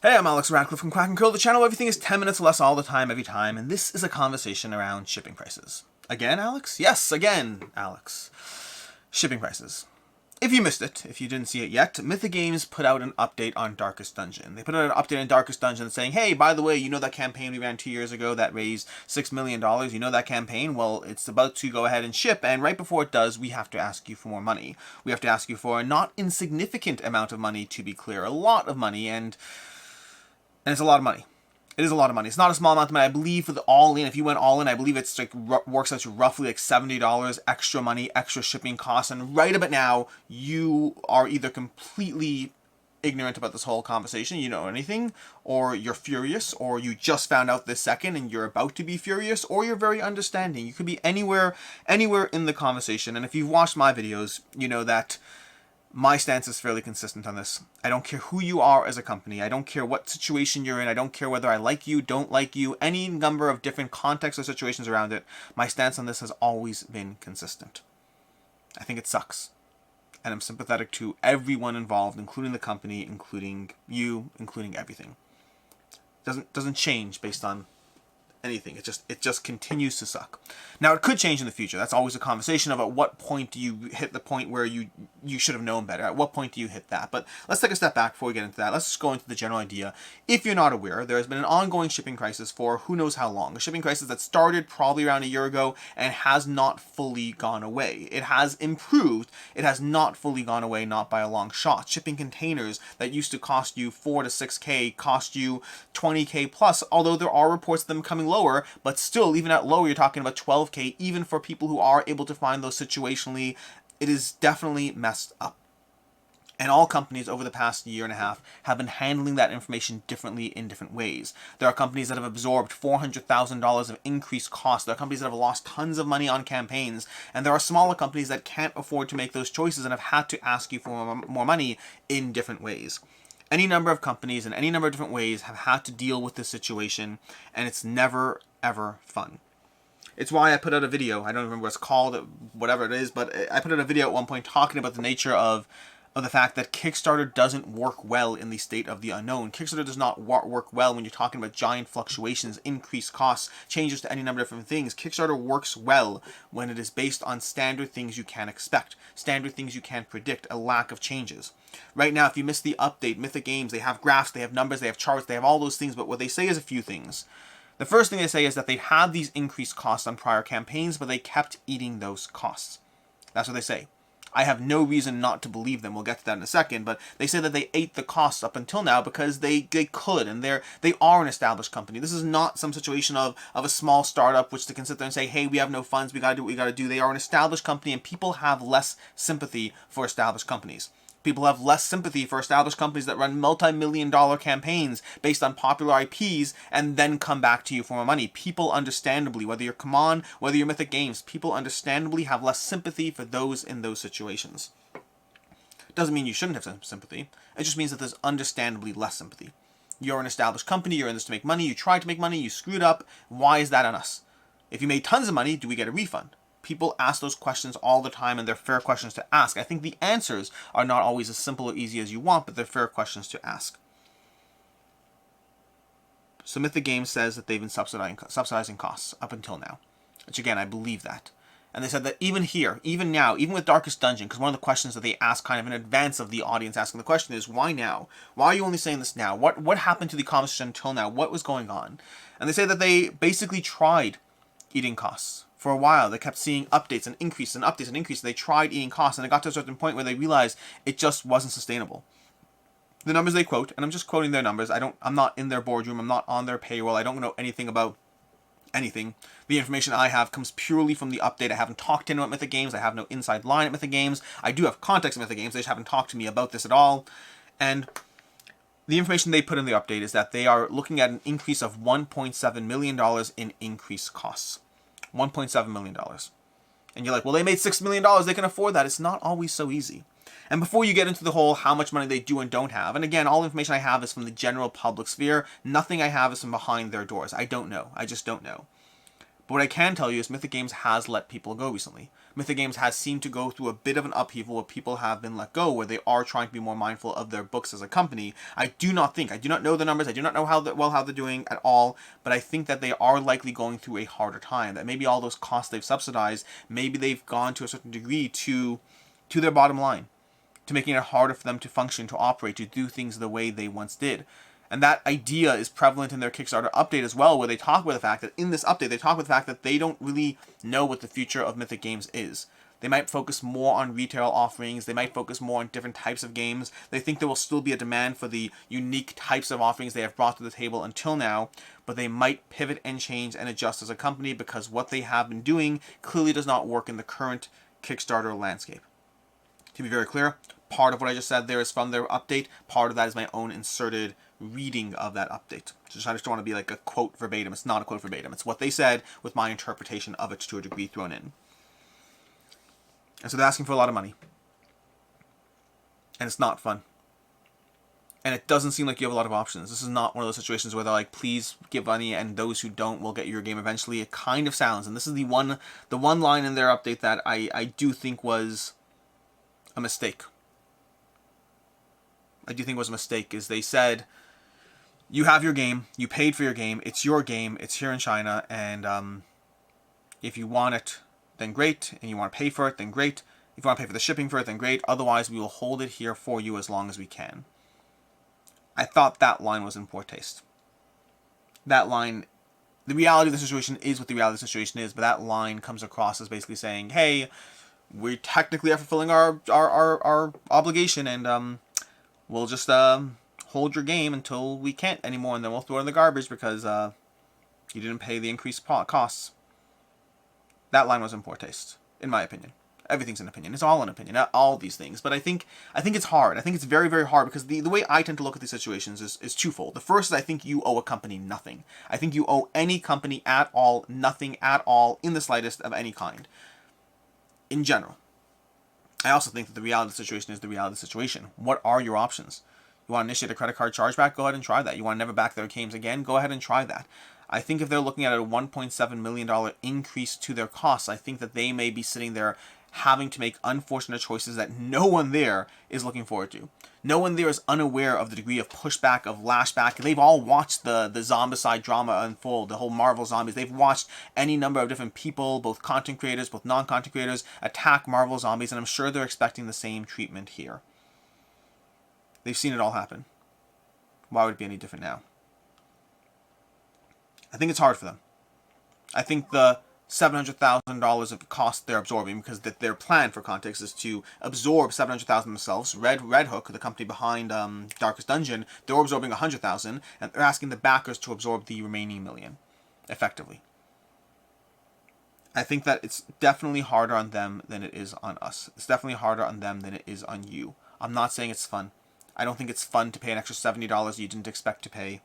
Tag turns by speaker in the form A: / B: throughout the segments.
A: Hey, I'm Alex Radcliffe from Quack&Co, the channel where everything is 10 minutes less all the time, every time, and this is a conversation around shipping prices. Again, Alex? Yes, again, Alex. Shipping prices. If you missed it, if you didn't see it yet, Mythic Games put out an update on Darkest Dungeon. They put out an update on Darkest Dungeon saying, hey, by the way, you know that campaign we ran 2 years ago that raised $6 million? You know that campaign? Well, it's about to go ahead and ship, and right before it does, we have to ask you for more money. We have to ask you for a not insignificant amount of money, to be clear. A lot of money, and it's a lot of money. It is a lot of money. It's not a small amount of money. I believe for the all-in, if you went all-in, I believe it's like works out to roughly like $70 extra money, extra shipping costs. And right about now, you are either completely ignorant about this whole conversation, you know anything, or you're furious, or you just found out this second and you're about to be furious, or you're very understanding. You could be anywhere in the conversation. And if you've watched my videos, you know that my stance is fairly consistent on this. I don't care who you are as a company. I don't care what situation you're in. I don't care whether I like you, don't like you, any number of different contexts or situations around it. My stance on this has always been consistent. I think it sucks. And I'm sympathetic to everyone involved, including the company, including you, including everything. Doesn't change based on anything. It just continues to suck. Now, it could change in the future. That's always a conversation of at what point do you hit the point where you should have known better. At what point do you hit that? But let's take a step back before we get into that. Let's just go into the general idea. If you're not aware, there has been an ongoing shipping crisis for who knows how long. A shipping crisis that started probably around a year ago and has not fully gone away. It has improved. It has not fully gone away, not by a long shot. Shipping containers that used to cost you 4 to 6K cost you 20K plus, although there are reports of them coming lower, but still, even at lower, you're talking about 12K, even for people who are able to find those situationally. It is definitely messed up. And all companies over the past year and a half have been handling that information differently in different ways. There are companies that have absorbed $400,000 of increased costs. There are companies that have lost tons of money on campaigns. And there are smaller companies that can't afford to make those choices and have had to ask you for more money in different ways. Any number of companies in any number of different ways have had to deal with this situation, and it's never, ever fun. It's why I put out a video, I don't remember what it's called, whatever it is, but I put out a video at one point talking about the nature of the fact that Kickstarter doesn't work well in the state of the unknown. Kickstarter does not work well when you're talking about giant fluctuations, increased costs, changes to any number of different things. Kickstarter works well when it is based on standard things you can expect, standard things you can predict, a lack of changes. Right now, if you missed the update, Mythic Games, they have graphs, they have numbers, they have charts, they have all those things, but what they say is a few things. The first thing they say is that they had these increased costs on prior campaigns, but they kept eating those costs. That's what they say. I have no reason not to believe them. We'll get to that in a second, but they say that they ate the costs up until now because they could, and they are an established company. This is not some situation of a small startup which they can sit there and say, hey, we have no funds, we gotta do what we gotta do. They are an established company, and people have less sympathy for established companies. People have less sympathy for established companies that run multi-million-dollar campaigns based on popular IPs and then come back to you for more money. People understandably, whether you're CMON, whether you're Mythic Games, people understandably have less sympathy for those in those situations. Doesn't mean you shouldn't have some sympathy. It just means that there's understandably less sympathy. You're an established company, you're in this to make money, you tried to make money, you screwed up. Why is that on us? If you made tons of money, do we get a refund? People ask those questions all the time, and they're fair questions to ask. I think the answers are not always as simple or easy as you want, but they're fair questions to ask. So Mythic Games says that they've been subsidizing costs up until now, which again, I believe that. And they said that even here, even now, even with Darkest Dungeon, because one of the questions that they ask kind of in advance of the audience asking the question is, why now? Why are you only saying this now? What happened to the conversation until now? What was going on? And they say that they basically tried eating costs. For a while, they kept seeing updates and increases and updates and increases. They tried eating costs, and it got to a certain point where they realized it just wasn't sustainable. The numbers they quote, and I'm just quoting their numbers. I'm not in their boardroom. I'm not on their payroll. I don't know anything about anything. The information I have comes purely from the update. I haven't talked to anyone at Mythic Games. I have no inside line at Mythic Games. I do have contacts at Mythic Games. They just haven't talked to me about this at all. And the information they put in the update is that they are looking at an increase of $1.7 million in increased costs. $1.7 million. And you're like, well, they made $6 million. They can afford that. It's not always so easy. And before you get into the whole how much money they do and don't have, and again, all information I have is from the general public sphere. Nothing I have is from behind their doors. I don't know. I just don't know. But what I can tell you is Mythic Games has let people go recently. Mythic Games has seemed to go through a bit of an upheaval where people have been let go, where they are trying to be more mindful of their books as a company. I do not know the numbers, I do not know how they're doing at all, but I think that they are likely going through a harder time, that maybe all those costs they've subsidized, maybe they've gone to a certain degree to their bottom line, to making it harder for them to function, to operate, to do things the way they once did. And that idea is prevalent in their Kickstarter update as well, where they talk about the fact that in this update, they talk about the fact that they don't really know what the future of Mythic Games is. They might focus more on retail offerings. They might focus more on different types of games. They think there will still be a demand for the unique types of offerings they have brought to the table until now, but they might pivot and change and adjust as a company because what they have been doing clearly does not work in the current Kickstarter landscape. To be very clear, part of what I just said there is from their update. Part of that is my own inserted reading of that update. I just don't want to be like a quote verbatim. It's not a quote verbatim. It's what they said with my interpretation of it to a degree thrown in. And so they're asking for a lot of money. And it's not fun. And it doesn't seem like you have a lot of options. This is not one of those situations where they're like, please give money and those who don't will get your game eventually. It kind of sounds, and this is the one line in their update that I do think was a mistake. I do think was a mistake, is they said, you have your game, you paid for your game, it's your game, it's here in China, and if you want it, then great, and you want to pay for it, then great. If you want to pay for the shipping for it, then great. Otherwise, we will hold it here for you as long as we can. I thought that line was in poor taste. That line, the reality of the situation is what the reality of the situation is, but that line comes across as basically saying, hey, we technically are fulfilling our obligation, and we'll just hold your game until we can't anymore, and then we'll throw it in the garbage because you didn't pay the increased costs. That line was in poor taste, in my opinion. Everything's an opinion. It's all an opinion, all these things. But I think it's hard. I think it's very, very hard because the way I tend to look at these situations is twofold. The first is I think you owe a company nothing. I think you owe any company at all nothing at all in the slightest of any kind. In general. I also think that the reality of the situation is the reality of the situation. What are your options? You want to initiate a credit card chargeback? Go ahead and try that. You want to never back their games again? Go ahead and try that. I think if they're looking at a $1.7 million increase to their costs, I think that they may be sitting there having to make unfortunate choices that no one there is looking forward to. No one there is unaware of the degree of pushback, of lashback. They've all watched the zombicide drama unfold, the whole Marvel Zombies. They've watched any number of different people, both content creators, both non-content creators, attack Marvel Zombies, and I'm sure they're expecting the same treatment here. They've seen it all happen. Why would it be any different now? I think it's hard for them. I think the $700,000 of cost they're absorbing, because their plan, for context, is to absorb $700,000 themselves. Red Hook, the company behind Darkest Dungeon, they're absorbing $100,000, and they're asking the backers to absorb the remaining $1 million, effectively. I think that it's definitely harder on them than it is on us. It's definitely harder on them than it is on you. I'm not saying it's fun. I don't think it's fun to pay an extra $70 you didn't expect to pay.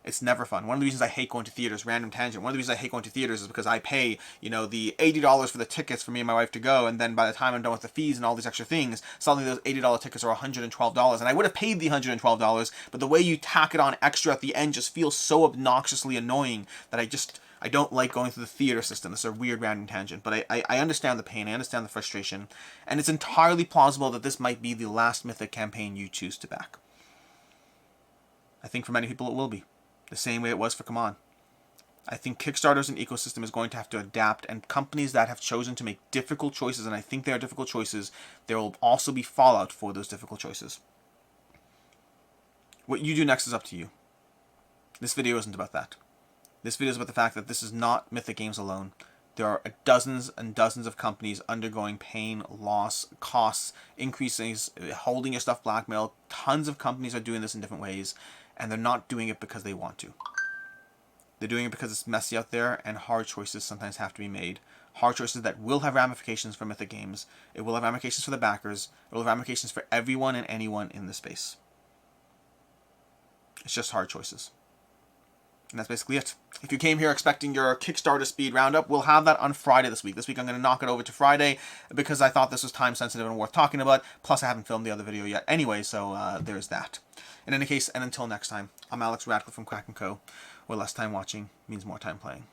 A: It's never fun. One of the reasons I hate going to theaters, random tangent, one of the reasons I hate going to theaters is because I pay, the $80 for the tickets for me and my wife to go, and then by the time I'm done with the fees and all these extra things, suddenly those $80 tickets are $112, and I would have paid the $112, but the way you tack it on extra at the end just feels so obnoxiously annoying that I don't like going through the theater system. This is a weird random tangent, but I understand the pain, I understand the frustration, and it's entirely plausible that this might be the last Mythic campaign you choose to back. I think for many people it will be. The same way it was for Come On. I think Kickstarter as an ecosystem is going to have to adapt, and companies that have chosen to make difficult choices, and I think they are difficult choices, there will also be fallout for those difficult choices. What you do next is up to you. This video isn't about that. This video is about the fact that this is not Mythic Games alone. There are dozens and dozens of companies undergoing pain, loss, costs, increases, holding your stuff blackmail. Tons of companies are doing this in different ways, and they're not doing it because they want to. They're doing it because it's messy out there, and hard choices sometimes have to be made. Hard choices that will have ramifications for Mythic Games. It will have ramifications for the backers. It will have ramifications for everyone and anyone in the space. It's just hard choices. And that's basically it. If you came here expecting your Kickstarter speed roundup, we'll have that on Friday this week. This week I'm going to knock it over to Friday because I thought this was time sensitive and worth talking about. Plus I haven't filmed the other video yet anyway, so there's that. In any case, and until next time, I'm Alex Radcliffe from Quack&Co, where less time watching means more time playing.